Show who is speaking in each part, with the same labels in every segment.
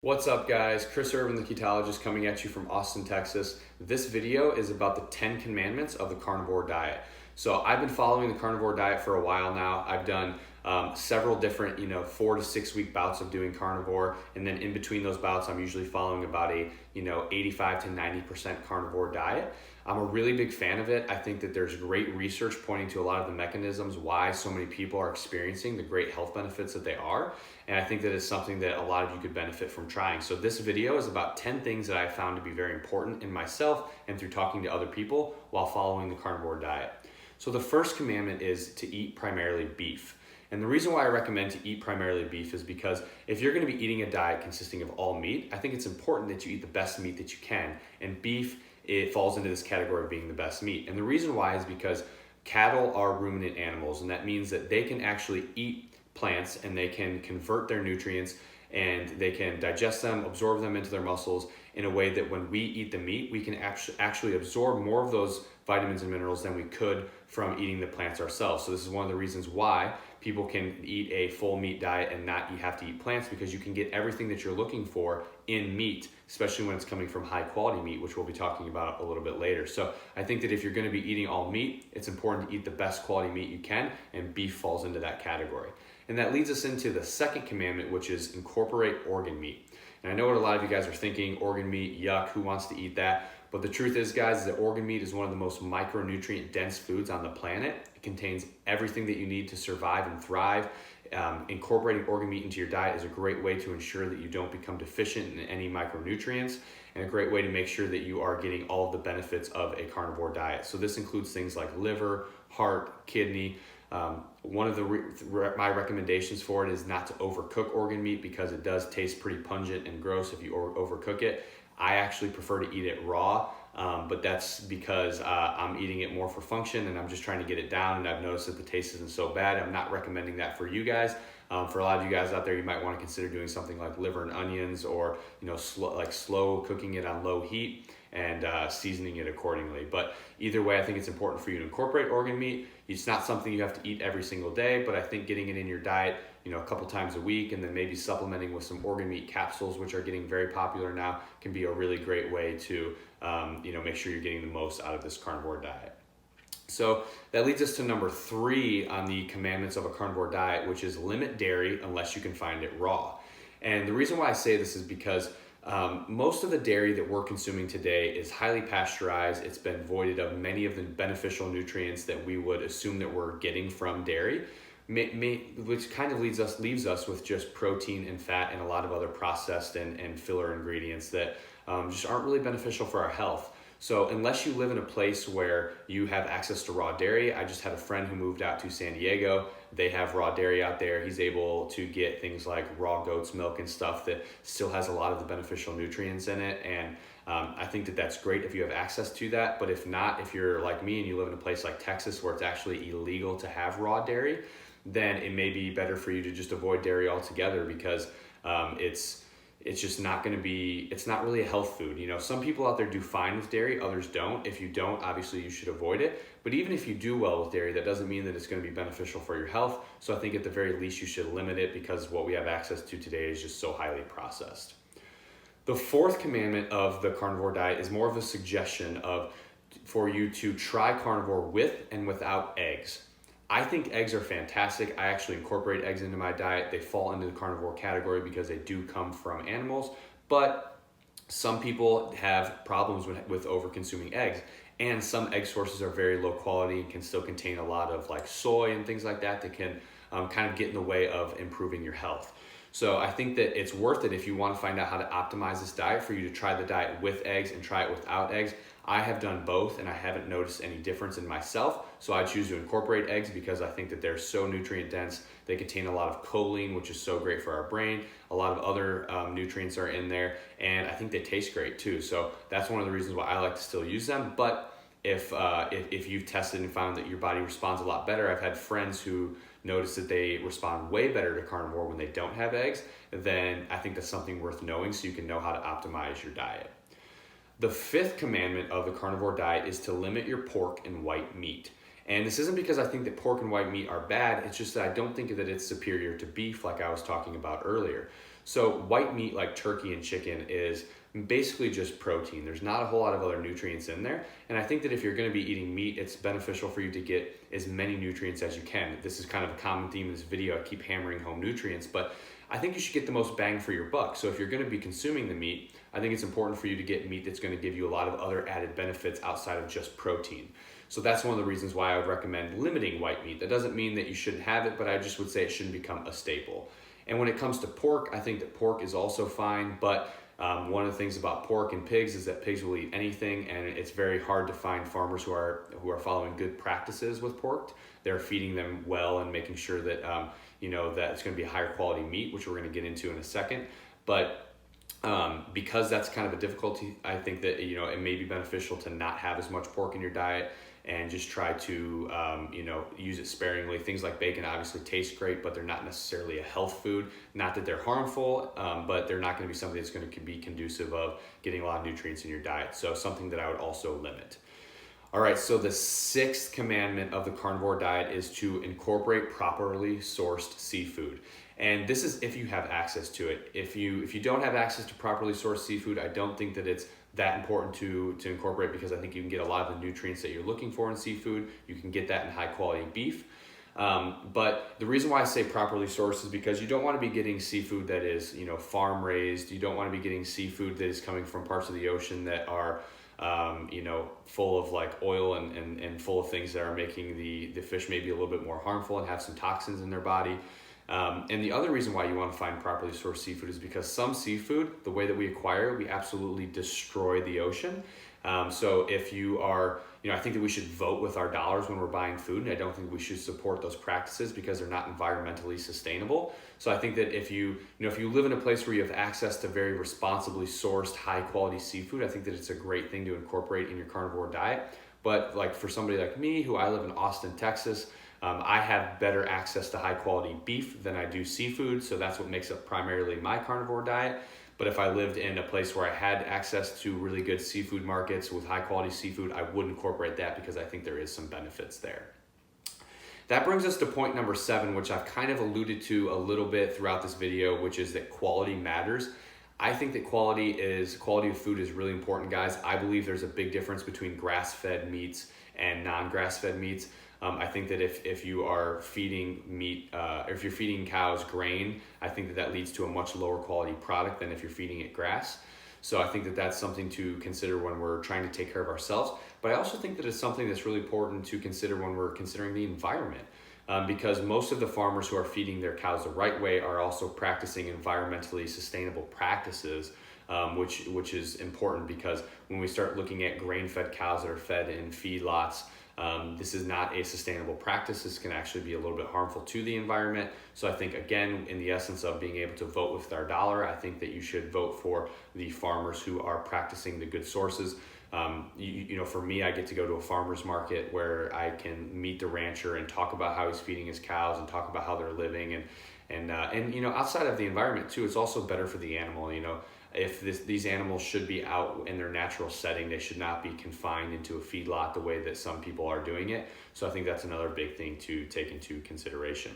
Speaker 1: What's up guys, Chris Irvin, the ketologist, coming at you from Austin, Texas. This video is about the 10 commandments of the carnivore diet. So I've been following the carnivore diet for a while now. I've done several different, 4 to 6 week bouts of doing carnivore. And then in between those bouts, I'm usually following about a, 85 to 90% carnivore diet. I'm a really big fan of it. I think that there's great research pointing to a lot of the mechanisms why so many people are experiencing the great health benefits that they are. And I think that it's something that a lot of you could benefit from trying. So this video is about 10 things that I found to be very important in myself and through talking to other people while following the carnivore diet. So the first commandment is to eat primarily beef. And the reason why I recommend to eat primarily beef is because if you're going to be eating a diet consisting of all meat, I think it's important that you eat the best meat that you can. And beef, it falls into this category of being the best meat. And the reason why is because cattle are ruminant animals, and that means that they can actually eat plants and they can convert their nutrients and they can digest them, absorb them into their muscles in a way that when we eat the meat, we can actually absorb more of those vitamins and minerals than we could from eating the plants ourselves. So this is one of the reasons why people can eat a full meat diet and not have to eat plants, because you can get everything that you're looking for in meat, especially when it's coming from high quality meat, which we'll be talking about a little bit later. So I think that if you're going to be eating all meat, it's important to eat the best quality meat you can, and beef falls into that category. And that leads us into the second commandment, which is incorporate organ meat. And I know what a lot of you guys are thinking, organ meat, yuck, who wants to eat that? But the truth is, guys, is that organ meat is one of the most micronutrient dense foods on the planet. It contains everything that you need to survive and thrive. Incorporating organ meat into your diet is a great way to ensure that you don't become deficient in any micronutrients, and a great way to make sure that you are getting all of the benefits of a carnivore diet. So this includes things like liver, heart, kidney. One of my recommendations for it is not to overcook organ meat, because it does taste pretty pungent and gross if you overcook it. I actually prefer to eat it raw, but that's because I'm eating it more for function and I'm just trying to get it down, and I've noticed that the taste isn't so bad. I'm not recommending that for you guys. For a lot of you guys out there, you might want to consider doing something like liver and onions, or slow cooking it on low heat and seasoning it accordingly. But either way, I think it's important for you to incorporate organ meat. It's not something you have to eat every single day, but I think getting it in your diet, a couple times a week, and then maybe supplementing with some organ meat capsules, which are getting very popular now, can be a really great way to make sure you're getting the most out of this carnivore diet. So that leads us to number 3 on the commandments of a carnivore diet, which is limit dairy unless you can find it raw. And the reason why I say this is because most of the dairy that we're consuming today is highly pasteurized. It's been voided of many of the beneficial nutrients that we would assume that we're getting from dairy, which kind of leaves us with just protein and fat and a lot of other processed and filler ingredients that just aren't really beneficial for our health. So unless you live in a place where you have access to raw dairy, I just had a friend who moved out to San Diego. They have raw dairy out there. He's able to get things like raw goat's milk and stuff that still has a lot of the beneficial nutrients in it. And I think that that's great if you have access to that. But if not, if you're like me and you live in a place like Texas where it's actually illegal to have raw dairy, then it may be better for you to just avoid dairy altogether, because it's just not going to be, it's not really a health food. Some people out there do fine with dairy, others don't. If you don't, obviously you should avoid it. But even if you do well with dairy, that doesn't mean that it's going to be beneficial for your health. So I think at the very least you should limit it, because what we have access to today is just so highly processed. The 4th commandment of the carnivore diet is more of a suggestion for you to try carnivore with and without eggs. I think eggs are fantastic. I actually incorporate eggs into my diet. They fall into the carnivore category because they do come from animals, but some people have problems with over-consuming eggs, and some egg sources are very low quality and can still contain a lot of soy and things like that can kind of get in the way of improving your health. So I think that it's worth it, if you want to find out how to optimize this diet, for you to try the diet with eggs and try it without eggs. I have done both and I haven't noticed any difference in myself. So I choose to incorporate eggs because I think that they're so nutrient dense. They contain a lot of choline, which is so great for our brain. A lot of other nutrients are in there, and I think they taste great too. So that's one of the reasons why I like to still use them. But if you've tested and found that your body responds a lot better, I've had friends who notice that they respond way better to carnivore when they don't have eggs, then I think that's something worth knowing, so you can know how to optimize your diet. The 5th commandment of the carnivore diet is to limit your pork and white meat. And this isn't because I think that pork and white meat are bad, it's just that I don't think that it's superior to beef like I was talking about earlier. So white meat like turkey and chicken is basically just protein. There's not a whole lot of other nutrients in there. And I think that if you're gonna be eating meat, it's beneficial for you to get as many nutrients as you can. This is kind of a common theme in this video. I keep hammering home nutrients, but I think you should get the most bang for your buck. So if you're gonna be consuming the meat, I think it's important for you to get meat that's gonna give you a lot of other added benefits outside of just protein. So that's one of the reasons why I would recommend limiting white meat. That doesn't mean that you shouldn't have it, but I just would say it shouldn't become a staple. And when it comes to pork, I think that pork is also fine, but one of the things about pork and pigs is that pigs will eat anything, and it's very hard to find farmers who are following good practices with pork. They're feeding them well and making sure that that it's going to be higher quality meat, which we're going to get into in a second. But because that's kind of a difficulty, I think that it may be beneficial to not have as much pork in your diet and just try to use it sparingly. Things like bacon obviously taste great, but they're not necessarily a health food. Not that they're harmful, but they're not going to be something that's going to be conducive of getting a lot of nutrients in your diet. So something that I would also limit. All right, so the 6th commandment of the carnivore diet is to incorporate properly sourced seafood. And this is if you have access to it. If you don't have access to properly sourced seafood, I don't think that it's that important to incorporate, because I think you can get a lot of the nutrients that you're looking for in seafood. You can get that in high quality beef. But the reason why I say properly sourced is because you don't want to be getting seafood that is farm raised. You don't want to be getting seafood that is coming from parts of the ocean that are full of like oil and full of things that are making the fish maybe a little bit more harmful and have some toxins in their body. And the other reason why you want to find properly sourced seafood is because some seafood, the way that we acquire it, we absolutely destroy the ocean. So if you are, I think that we should vote with our dollars when we're buying food, and I don't think we should support those practices because they're not environmentally sustainable. So I think that if you live in a place where you have access to very responsibly sourced, high quality seafood, I think that it's a great thing to incorporate in your carnivore diet. But like for somebody like me, who I live in Austin, Texas, I have better access to high quality beef than I do seafood, so that's what makes up primarily my carnivore diet. But if I lived in a place where I had access to really good seafood markets with high quality seafood, I would incorporate that because I think there is some benefits there. That brings us to point number 7, which I've kind of alluded to a little bit throughout this video, which is that quality matters. I think that quality of food is really important, guys. I believe there's a big difference between grass-fed meats and non-grass-fed meats. I think that if you are feeding meat, or if you're feeding cows grain, I think that leads to a much lower quality product than if you're feeding it grass. So I think that that's something to consider when we're trying to take care of ourselves. But I also think that it's something that's really important to consider when we're considering the environment. Because most of the farmers who are feeding their cows the right way are also practicing environmentally sustainable practices, which is important, because when we start looking at grain-fed cows that are fed in feedlots, this is not a sustainable practice. This can actually be a little bit harmful to the environment. So I think, again, in the essence of being able to vote with our dollar, I think that you should vote for the farmers who are practicing the good sources. For me, I get to go to a farmer's market where I can meet the rancher and talk about how he's feeding his cows and talk about how they're living. And outside of the environment too, it's also better for the animal. If these animals should be out in their natural setting, they should not be confined into a feedlot the way that some people are doing it. So I think that's another big thing to take into consideration.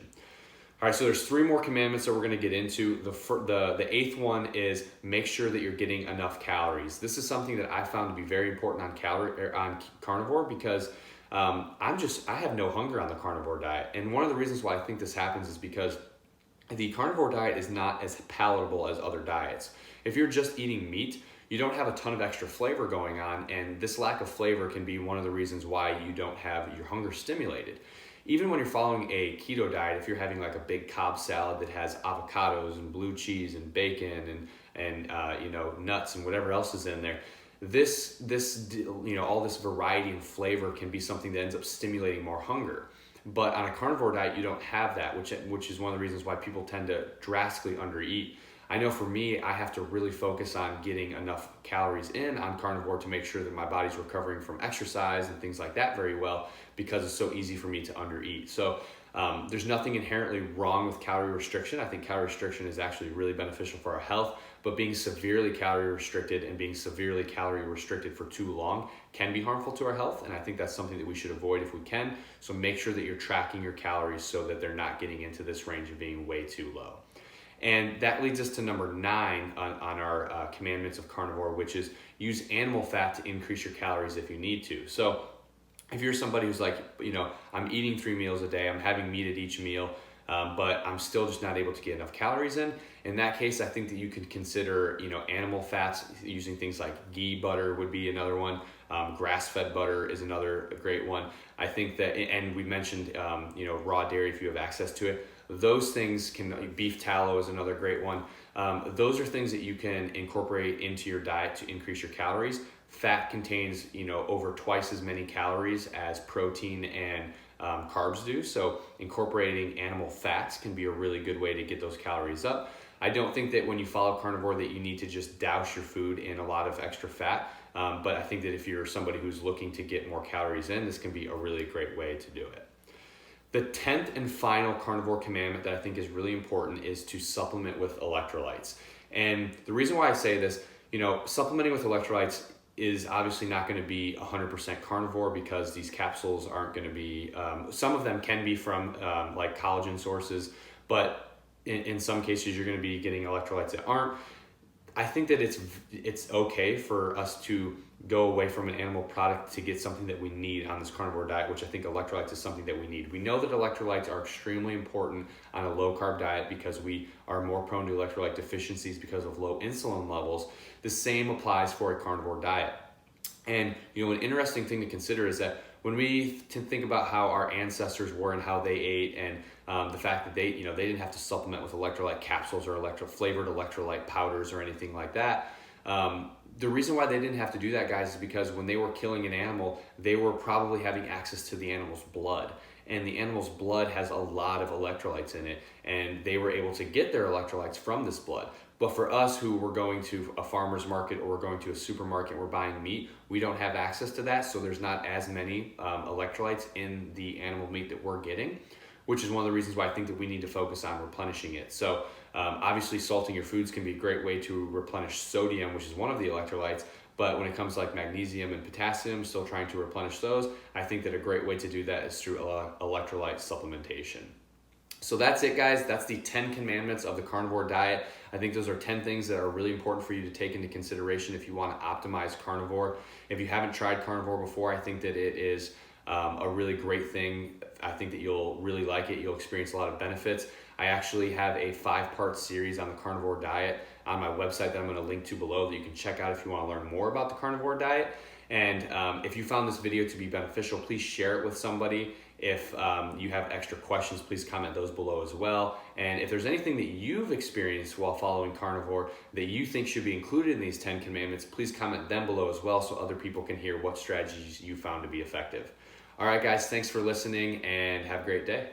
Speaker 1: All right, so there's 3 more commandments that we're going to get into. The 8th one is make sure that you're getting enough calories. This is something that I found to be very important on carnivore, because I have no hunger on the carnivore diet. And one of the reasons why I think this happens is because the carnivore diet is not as palatable as other diets. If you're just eating meat, you don't have a ton of extra flavor going on, and this lack of flavor can be one of the reasons why you don't have your hunger stimulated. Even when you're following a keto diet, if you're having like a big Cobb salad that has avocados and blue cheese and bacon and nuts and whatever else is in there, all this variety and flavor can be something that ends up stimulating more hunger. But on a carnivore diet, you don't have that, which is one of the reasons why people tend to drastically undereat. I know for me, I have to really focus on getting enough calories in on carnivore to make sure that my body's recovering from exercise and things like that very well, because it's so easy for me to undereat. So There's nothing inherently wrong with calorie restriction. I think calorie restriction is actually really beneficial for our health, but being severely calorie restricted and being severely calorie restricted for too long can be harmful to our health, and I think that's something that we should avoid if we can. So make sure that you're tracking your calories so that they're not getting into this range of being way too low. And that leads us to number 9 on our commandments of carnivore, which is use animal fat to increase your calories if you need to. So if you're somebody who's like, I'm eating 3 meals a day, I'm having meat at each meal, but I'm still just not able to get enough calories in that case, I think that you could consider, animal fats, using things like ghee butter would be another one. Grass-fed butter is another great one. I think that, and we mentioned, raw dairy if you have access to it. Those things beef tallow is another great one. Those are things that you can incorporate into your diet to increase your calories. Fat contains, over twice as many calories as protein and carbs do. So incorporating animal fats can be a really good way to get those calories up. I don't think that when you follow carnivore that you need to just douse your food in a lot of extra fat. But I think that if you're somebody who's looking to get more calories in, this can be a really great way to do it. The 10th and final carnivore commandment that I think is really important is to supplement with electrolytes. And the reason why I say this, supplementing with electrolytes is obviously not going to be 100% carnivore, because these capsules aren't going to be, some of them can be from like collagen sources, but in some cases you're going to be getting electrolytes that aren't. I think that it's okay for us to go away from an animal product to get something that we need on this carnivore diet, which I think electrolytes is something that we need. We know that electrolytes are extremely important on a low carb diet because we are more prone to electrolyte deficiencies because of low insulin levels. The same applies for a carnivore diet. And an interesting thing to consider is that when we think about how our ancestors were and how they ate, and the fact that they didn't have to supplement with electrolyte capsules or flavored electrolyte powders or anything like that. The reason why they didn't have to do that, guys, is because when they were killing an animal, they were probably having access to the animal's blood. And the animal's blood has a lot of electrolytes in it, and they were able to get their electrolytes from this blood. But for us who were going to a farmer's market or we're going to a supermarket and we're buying meat, we don't have access to that, so there's not as many electrolytes in the animal meat that we're getting, which is one of the reasons why I think that we need to focus on replenishing it. So obviously salting your foods can be a great way to replenish sodium, which is one of the electrolytes, but when it comes to like magnesium and potassium, still trying to replenish those, I think that a great way to do that is through electrolyte supplementation. So that's it, guys. That's the 10 commandments of the carnivore diet. I think those are 10 things that are really important for you to take into consideration if you want to optimize carnivore. If you haven't tried carnivore before, I think that it is a really great thing. I think that you'll really like it. You'll experience a lot of benefits. I actually have a 5-part series on the carnivore diet on my website that I'm going to link to below that you can check out if you want to learn more about the carnivore diet. And if you found this video to be beneficial, please share it with somebody. If you have extra questions, please comment those below as well. And if there's anything that you've experienced while following carnivore that you think should be included in these 10 commandments, please comment them below as well so other people can hear what strategies you found to be effective. All right, guys, thanks for listening and have a great day.